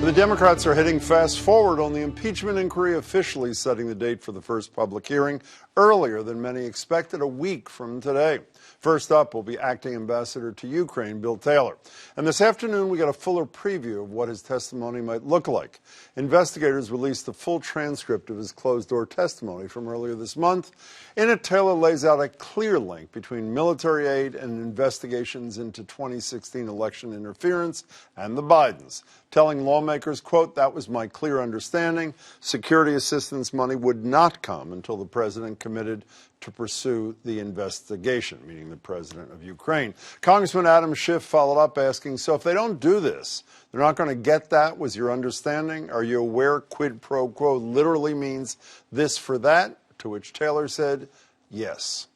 The Democrats are hitting fast forward on the impeachment inquiry, officially setting the date for the first public hearing earlier than many expected, a week from today. First up will be Acting Ambassador to Ukraine, Bill Taylor. And this afternoon, we got a fuller preview of what his testimony might look like. Investigators released the full transcript of his closed-door testimony from earlier this month. In it, Taylor lays out a clear link between military aid and investigations into 2016 election interference and the Bidens, telling lawmakers, quote, "That was my clear understanding. Security assistance money would not come until the president committed to pursue the investigation," meaning the president of Ukraine. Congressman Adam Schiff followed up asking, so if they don't do this, they're not going to get that, was your understanding? Are you aware quid pro quo literally means this for that? To which Taylor said, yes.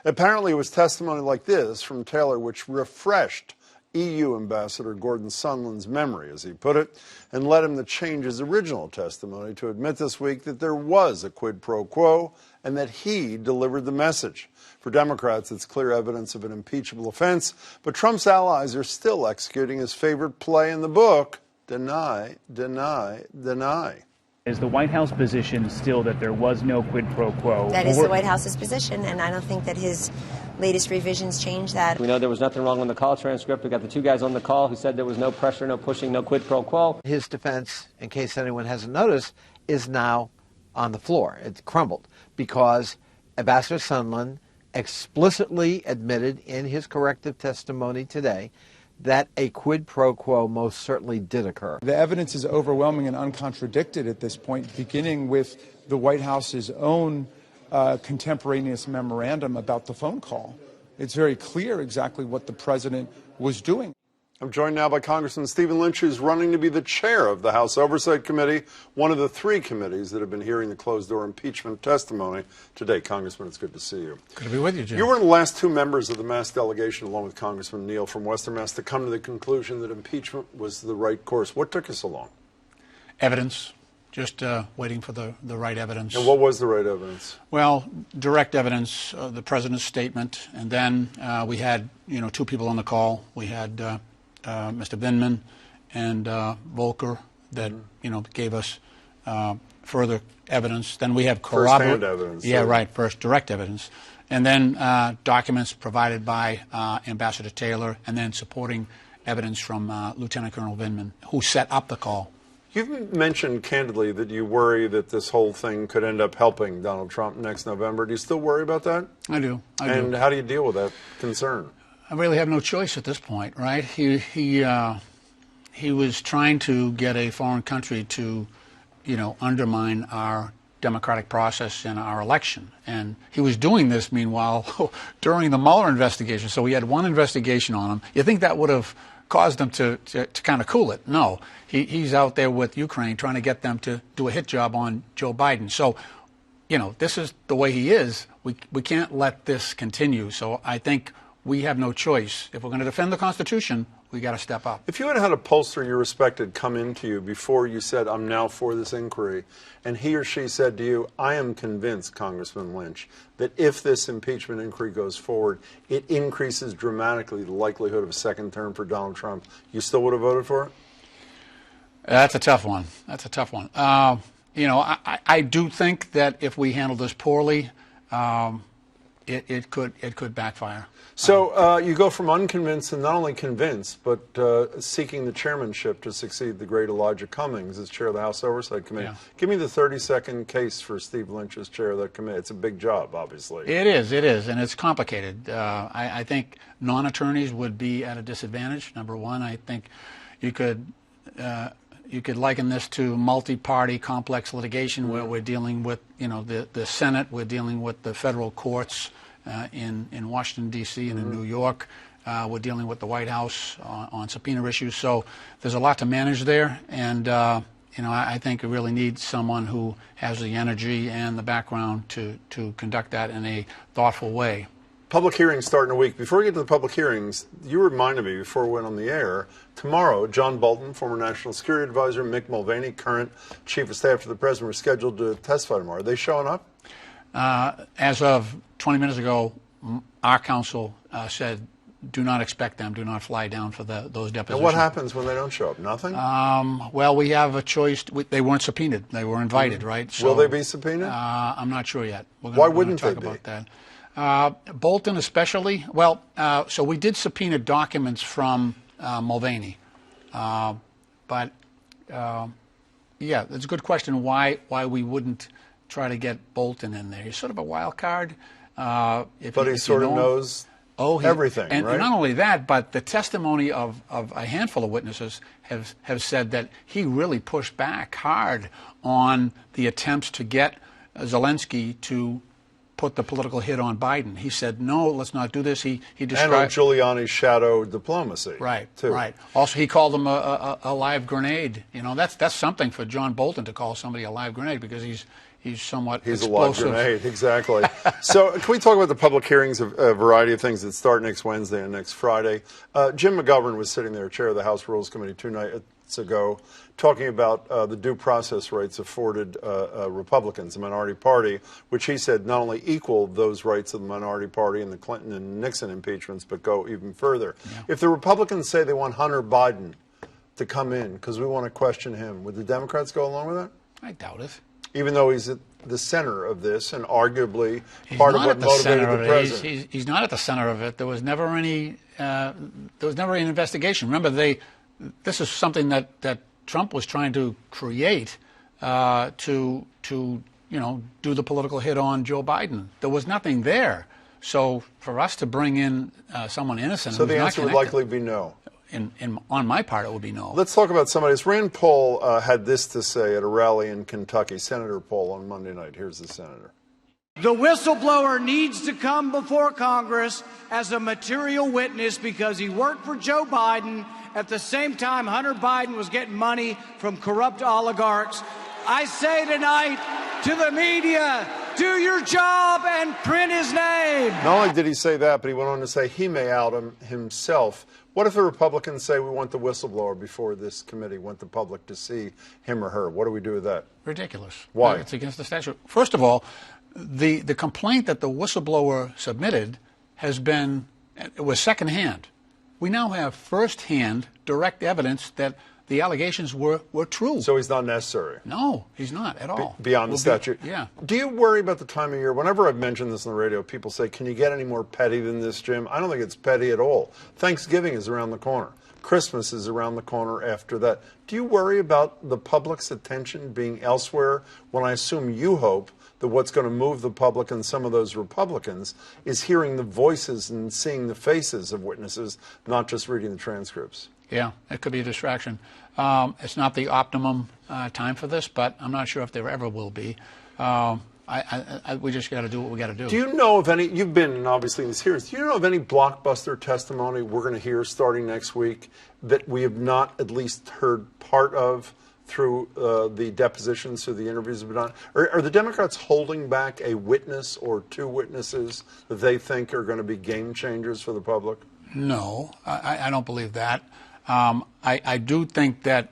Apparently it was testimony like this from Taylor which refreshed EU Ambassador Gordon Sondland's memory, as he put it, and led him to change his original testimony to admit this week that there was a quid pro quo and that he delivered the message. For Democrats, it's clear evidence of an impeachable offense, but Trump's allies are still executing his favorite play in the book, deny, deny, deny. Is the White House position still that there was no quid pro quo? That is the White House's position, and I don't think that his latest revisions change that. We know there was nothing wrong with the call transcript. We got the two guys on the call who said there was no pressure, no pushing, no quid pro quo. His defense, in case anyone hasn't noticed, is now on the floor. It's crumbled because Ambassador Sondland explicitly admitted in his corrective testimony today that a quid pro quo most certainly did occur. The evidence is overwhelming and uncontradicted at this point, beginning with the White House's own contemporaneous memorandum about the phone call. It's very clear exactly what the president was doing. I'm joined now by Congressman Stephen Lynch, who's running to be the chair of the House Oversight Committee, one of the three committees that have been hearing the closed-door impeachment testimony today. Congressman, it's good to see you. Good to be with you, Jim. You were one of the last two members of the Mass delegation, along with Congressman Neal from Western Mass, to come to the conclusion that impeachment was the right course. What took you so long? Evidence. Just waiting for the right evidence. And what was the right evidence? Well, direct evidence, the president's statement, and then we had, two people on the call. We had Mr. Vindman and Volker that, gave us further evidence. Then we have first-hand evidence. Yeah, right, first direct evidence. And then documents provided by Ambassador Taylor, and then supporting evidence from Lieutenant Colonel Vindman, who set up the call. You've mentioned candidly that you worry that this whole thing could end up helping Donald Trump next November. Do you still worry about that? I do. And how do you deal with that concern? I really have no choice at this point, right? He was trying to get a foreign country to, undermine our democratic process in our election. And he was doing this, meanwhile, during the Mueller investigation. So we had one investigation on him. You think that would have caused him to kind of cool it? No. He's out there with Ukraine trying to get them to do a hit job on Joe Biden. So, this is the way he is. We can't let this continue. So I think we have no choice. If we're going to defend the Constitution, we got to step up. If you had had a pollster you respected come into you before you said, I'm now for this inquiry, and he or she said to you, I am convinced, Congressman Lynch, that if this impeachment inquiry goes forward, it increases dramatically the likelihood of a second term for Donald Trump, you still would have voted for it? That's a tough one. I do think that if we handle this poorly, it could backfire. So you go from unconvinced and not only convinced, but seeking the chairmanship to succeed the great Elijah Cummings as chair of the House Oversight Committee. Yeah. Give me the 30-second case for Steve Lynch as chair of that committee. It's a big job, obviously. It is, and it's complicated. I think non-attorneys would be at a disadvantage. Number one, I think you could liken this to multi-party complex litigation where we're dealing with, the Senate, we're dealing with the federal courts in Washington, D.C. and in New York. We're dealing with the White House on subpoena issues. So there's a lot to manage there. And, I think it really needs someone who has the energy and the background to conduct that in a thoughtful way. Public hearings start in a week. Before we get to the public hearings, you reminded me before we went on the air, tomorrow, John Bolton, former National Security Advisor, Mick Mulvaney, current Chief of Staff to the President, were scheduled to testify tomorrow. Are they showing up? As of 20 minutes ago, our counsel said do not expect them. Do not fly down for those depositions. And what happens when they don't show up? Nothing? Well, we have a choice. They weren't subpoenaed. They were invited, right? So, will they be subpoenaed? I'm not sure yet. Why wouldn't they talk be? about that. Bolton especially. Well, so we did subpoena documents from Mulvaney. But, yeah, it's a good question why we wouldn't try to get Bolton in there. He's sort of a wild card. But he sort of knows everything, and right? not only that, but the testimony of a handful of witnesses have said that he really pushed back hard on the attempts to get Zelensky to put the political hit on Biden. He said, no, let's not do this. He described... And on Giuliani's shadow diplomacy. Right, too. right. Also, he called them a live grenade. You know, that's something for John Bolton to call somebody a live grenade, because he's somewhat explosive. A live grenade, exactly. So can we talk about the public hearings of a variety of things that start next Wednesday and next Friday? Jim McGovern was sitting there, chair of the House Rules Committee 2 nights ago, talking about the due process rights afforded Republicans, the minority party, which he said not only equal those rights of the minority party in the Clinton and Nixon impeachments, but go even further. Yeah. If the Republicans say they want Hunter Biden to come in because we want to question him, would the Democrats go along with that? I doubt it. Even though he's at the center of this and arguably part of what motivated the president. He's not at the center of it. There was never any investigation. Remember, this is something that Trump was trying to create to do the political hit on Joe Biden. There was nothing there. So for us to bring in someone innocent, so the answer would likely be no. On my part, it would be no. Let's talk about somebody else. Rand Paul had this to say at a rally in Kentucky. Senator Paul on Monday night. Here's the senator. The whistleblower needs to come before Congress as a material witness because he worked for Joe Biden at the same time Hunter Biden was getting money from corrupt oligarchs. I say tonight to the media, do your job and print his name. Not only did he say that, but he went on to say he may out him himself. What if the Republicans say we want the whistleblower before this committee, want the public to see him or her? What do we do with that? Ridiculous. Why? It's against the statute. First of all, the complaint that the whistleblower submitted was secondhand. We now have firsthand direct evidence that the allegations were true. So he's not necessary? No, he's not at all. Beyond the statute? Yeah. Do you worry about the time of year? Whenever I've mentioned this on the radio, people say, can you get any more petty than this, Jim? I don't think it's petty at all. Thanksgiving is around the corner. Christmas is around the corner after that. Do you worry about the public's attention being elsewhere when I assume you hope that what's going to move the public and some of those Republicans is hearing the voices and seeing the faces of witnesses, not just reading the transcripts? Yeah, it could be a distraction. It's not the optimum time for this, but I'm not sure if there ever will be. We just got to do what we got to do. Do you know of any, you've been obviously in these hearings, do you know of any blockbuster testimony we're going to hear starting next week that we have not at least heard part of through the depositions, through the interviews have been done? Are the Democrats holding back a witness or two witnesses that they think are going to be game changers for the public? No, I don't believe that. I do think that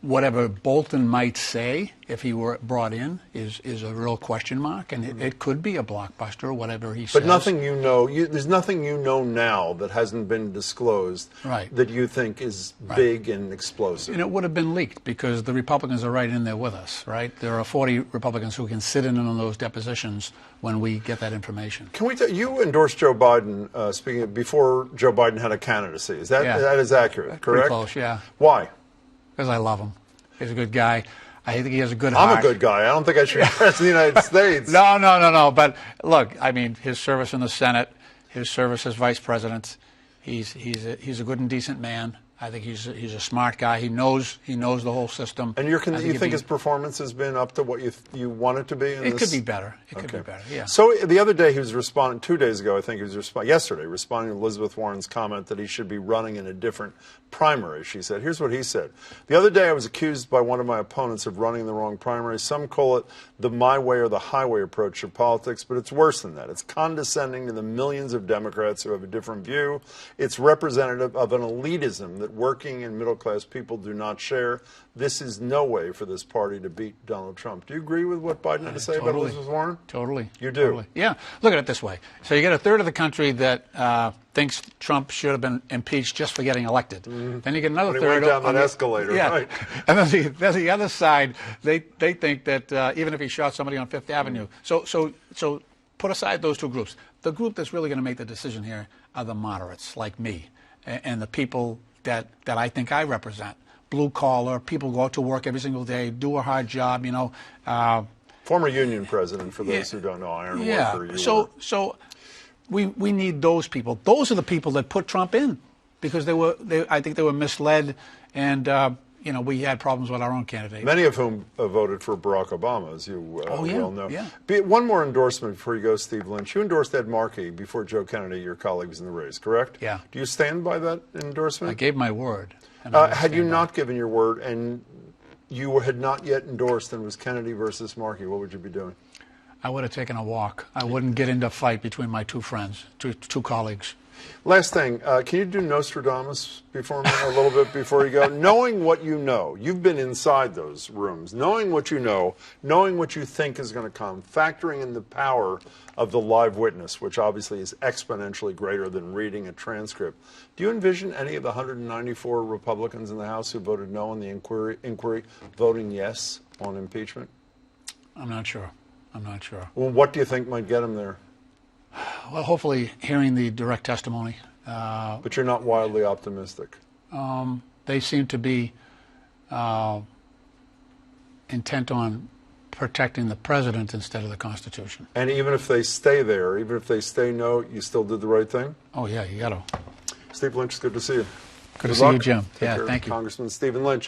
whatever Bolton might say, if he were brought in, is a real question mark, and it could be a blockbuster, whatever he says. But nothing you know, there's nothing you know now that hasn't been disclosed that you think is big and explosive. And it would have been leaked because the Republicans are right in there with us, right? There are 40 Republicans who can sit in on those depositions when we get that information. Can we you endorsed Joe Biden, speaking of, before Joe Biden had a candidacy. Is that that is accurate, correct? Pretty close, yeah. Why? Because I love him. He's a good guy. I think he has a good heart. I'm a good guy. I don't think I should be president of the United States. No. But look, I mean, his service in the Senate, his service as vice president, he's a good and decent man. I think he's a smart guy. He knows the whole system. And you think his performance has been up to what you want it to be? It could be better. It could be better. Yeah. So the other day he was responding. 2 days ago, I think he was yesterday responding to Elizabeth Warren's comment that he should be running in a different primary. She said, "Here's what he said: The other day I was accused by one of my opponents of running the wrong primary. Some call it the my way or the highway approach to politics, but it's worse than that. It's condescending to the millions of Democrats who have a different view. It's representative of an elitism that working and middle-class people do not share. This is no way for this party to beat Donald Trump. Do you agree with what Biden had to say about Elizabeth Warren? Totally. You do? Totally. Yeah. Look at it this way. So you get a third of the country that thinks Trump should have been impeached just for getting elected. Then you get another when third. He went down that escalator, yeah. right. And then the other side, they think that even if he shot somebody on Fifth Avenue. So put aside those two groups. The group that's really going to make the decision here are the moderates like me and the people that I think I represent. Blue collar, people go out to work every single day, do a hard job, Former union president, for those who don't know, iron worker. So we need those people. Those are the people that put Trump in because I think they were misled and we had problems with our own candidate. Many of whom voted for Barack Obama, as you well know. Yeah. One more endorsement before you go, Steve Lynch. You endorsed Ed Markey before Joe Kennedy, your colleague, was in the race, correct? Yeah. Do you stand by that endorsement? I gave my word. Had you not given your word and you had not yet endorsed and it was Kennedy versus Markey, what would you be doing? I would have taken a walk. I wouldn't get into a fight between my two friends, two colleagues. Last thing, can you do Nostradamus before me a little bit before you go? Knowing what you know, you've been inside those rooms, knowing what you know, knowing what you think is going to come, factoring in the power of the live witness, which obviously is exponentially greater than reading a transcript. Do you envision any of the 194 Republicans in the House who voted no on the inquiry voting yes on impeachment? I'm not sure. Well, what do you think might get them there? Well, hopefully hearing the direct testimony. But you're not wildly optimistic. They seem to be intent on protecting the president instead of the Constitution. And even if they stay there, even if they stay no, you still did the right thing? Oh, yeah, you got to. Steve Lynch, it's good to see you. Good to see you, Jim. Yeah, thank you. Congressman Stephen Lynch.